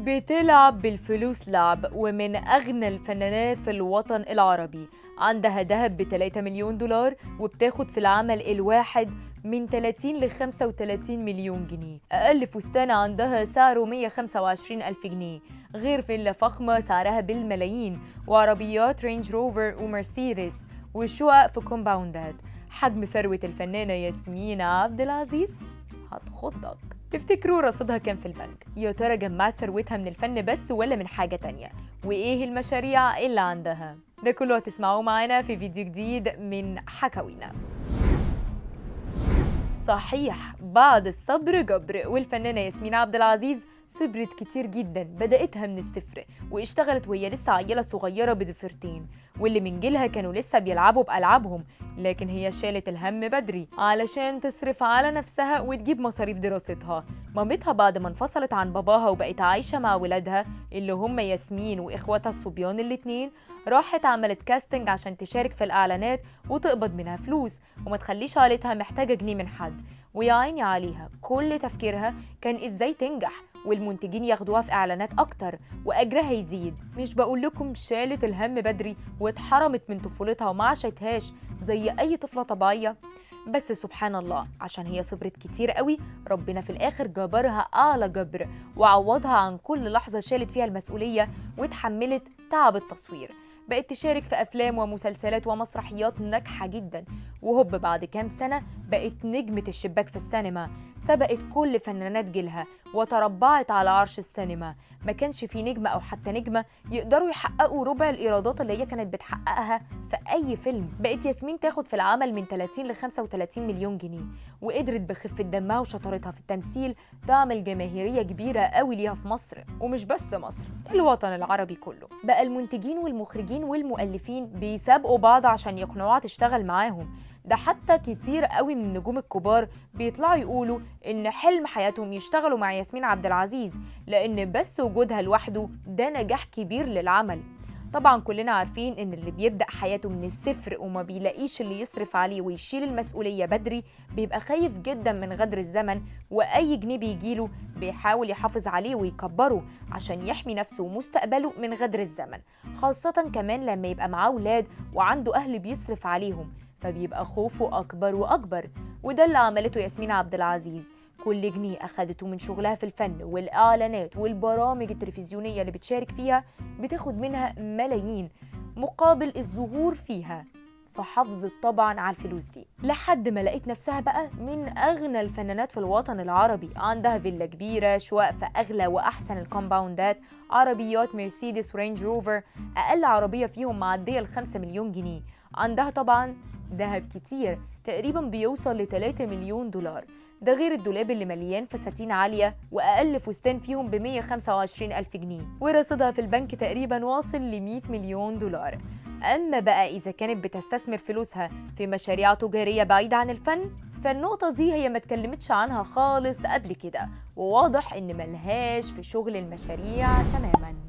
بتلعب بالفلوس لعب، ومن أغنى الفنانات في الوطن العربي. عندها دهب ب3 مليون دولار، وبتاخد في العمل الواحد من 30 ل 35 مليون جنيه. أقل فستان عندها سعره 125 ألف جنيه، غير فيلا فخمة سعرها بالملايين، وعربيات رينج روفر ومرسيدس، وشقق في كومباوندات. حجم ثروة الفنانة ياسمين عبد العزيز هتخضك. تفتكروا رصيدها كام في البنك؟ يا ترى جمعت ثروتها من الفن بس ولا من حاجة تانية؟ وإيه المشاريع اللي عندها؟ ده كله هتسمعوه معانا في فيديو جديد من حكاوينا. صحيح، بعد الصبر جبر، والفنانة ياسمين عبد العزيز صبرت كتير جدا. بدأتها من الصفر، واشتغلت وهي لسه عيلة صغيرة بضفيرتين، واللي من جيلها كانوا لسه بيلعبوا بألعابهم. لكن هي شالت الهم بدري علشان تصرف على نفسها وتجيب مصاريف دراستها. مامتها بعد ما انفصلت عن باباها وبقت عايشة مع ولادها اللي هم ياسمين وإخواتها الصبيان الاتنين، راحت عملت كاستنج عشان تشارك في الإعلانات وتقبض منها فلوس، وما تخليش عائلتها محتاجة جنيه من حد. ويا عيني عليها، كل تفكيرها كان ازاي تنجح والمنتجين ياخدوها في اعلانات اكتر واجرها يزيد. مش بقول لكم شالت الهم بدري واتحرمت من طفولتها وما عاشتهاش زي اي طفلة طبيعية؟ بس سبحان الله، عشان هي صبرت كتير قوي، ربنا في الاخر جبرها اعلى جبر، وعوضها عن كل لحظة شالت فيها المسؤولية واتحملت تعب التصوير. بقت تشارك في أفلام ومسلسلات ومسرحيات ناجحة جدا، وهوب بعد كام سنة بقت نجمة الشباك في السينما، سبقت كل فنانات جيلها وتربعت على عرش السينما. ما كانش في نجمة أو حتى نجمة يقدروا يحققوا ربع الإيرادات اللي هي كانت بتحققها في أي فيلم. بقت ياسمين تاخد في العمل من 30 ل 35 مليون جنيه، وقدرت بخفة دمها وشطارتها في التمثيل تعمل جماهيرية كبيرة قوي ليها في مصر، ومش بس مصر، الوطن العربي كله. بقى المنتجين والمخرجين والمؤلفين بيسابقوا بعض عشان يقنعوها تشتغل معاهم. ده حتى كتير قوي من النجوم الكبار بيطلعوا يقولوا إن حلم حياتهم يشتغلوا مع ياسمين عبد العزيز، لأن بس وجودها لوحده ده نجاح كبير للعمل. طبعا كلنا عارفين إن اللي بيبدأ حياته من الصفر وما بيلاقيش اللي يصرف عليه ويشيل المسؤولية بدري بيبقى خايف جدا من غدر الزمن، وأي جنيه بيجيله بيحاول يحافظ عليه ويكبره عشان يحمي نفسه ومستقبله من غدر الزمن، خاصة كمان لما يبقى معاه ولاد وعنده أهل بيصرف عليهم، فبيبقى خوفه أكبر وأكبر. وده اللي عملته ياسمين عبد العزيز. كل جنيه أخدته من شغلها في الفن والإعلانات والبرامج التلفزيونية اللي بتشارك فيها بتاخد منها ملايين مقابل الظهور فيها، فحافظت طبعا على الفلوس دي لحد ما لقيت نفسها بقى من أغنى الفنانات في الوطن العربي. عندها فيلا كبيرة، شقق في أغلى وأحسن الكومباوندات، عربيات مرسيدس ورينج روفر، أقل عربية فيهم معدية ال5 مليون جنيه. عندها طبعا دهب كتير، تقريبا بيوصل ل3 مليون دولار، ده غير الدولاب اللي مليان فساتين عالية، وأقل فستان فيهم ب125 ألف جنيه، ورصيدها في البنك تقريبا واصل ل100 مليون دولار. أما بقى إذا كانت بتستثمر فلوسها في مشاريع تجارية بعيدة عن الفن، فالنقطة دي هي ما اتكلمتش عنها خالص قبل كده، وواضح إن ملهاش في شغل المشاريع تماماً.